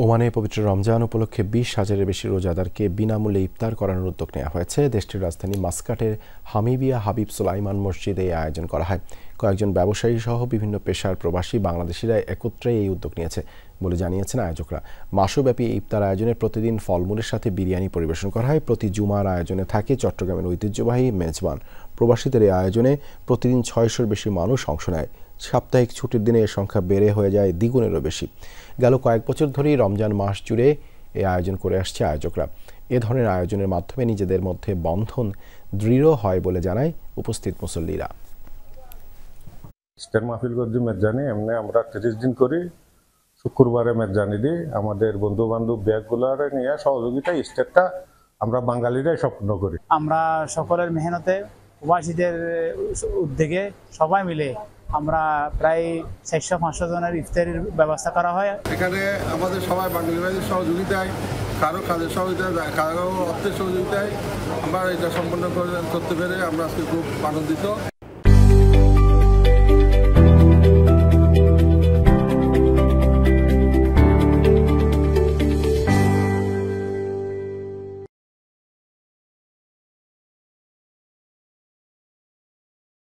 ওমানে পবিত্র রমজান উপলক্ষে ২০,০০০-এর বেশি রোজাদারকে বিনামূল্যে ইফতার করানোর উদ্যোগ নেওয়া হয়েছে। দেশটির রাজধানী মাসকাটের হামিবিয়া হাবিব সুলাইমান মসজিদে এই আয়োজন করা হয়। কয়েকজন ব্যবসায়ী সহ বিভিন্ন পেশার প্রবাসী বাংলাদেশিরা একত্রে এই উদ্যোগ নিয়েছে বলে জানিয়েছেন আয়োজকরা। মাসব্যাপী এই ইফতার আয়োজনে প্রতিদিন ফলমূলের সাথে বিরিয়ানি পরিবেশন করা হয়। প্রতি জুমার আয়োজনে থাকে চট্টগ্রামের ঐতিহ্যবাহী মেজবান। প্রবাসীদের এই আয়োজনে প্রতিদিন ৬০০-র বেশি মানুষ অংশ নেয়। সাপ্তাহিক ছুটির দিনে এর সংখ্যা বেড়ে হয়ে যায় দ্বিগুণেরও বেশি। গেল কয়েক বছর ধরেই রমজান মাস জুড়ে এই আয়োজন করে আসছে আয়োজকরা। এ ধরনের আয়োজনের মাধ্যমে নিজেদের মধ্যে বন্ধন দৃঢ় হয় বলে জানায় উপস্থিত মুসল্লিরা। ইফতার মাহফিল করছি মেজবানি, এমনি আমরা ৩০ দিন করি। শুক্রবারে মেজবানি দিই। আমাদের বন্ধু বান্ধব ব্যাগগুলারে নিয়ে সহযোগিতা ইফতারটা আমরা বাঙালিরাই সম্পূর্ণ করি। আমরা সকলের মেহনতে প্রবাসীদের উদ্যোগে সবাই মিলে আমরা প্রায় ৪০০-৫০০ জনের ইফতারির ব্যবস্থা করা হয়। এখানে আমাদের সবাই বাঙালি ভাইদের সহযোগিতায়, কারো কাজের সহযোগিতায়, কারো অর্থের সহযোগিতায় আমরা এটা সম্পন্ন করতে পেরে আমরা আজকে খুব আনন্দিত।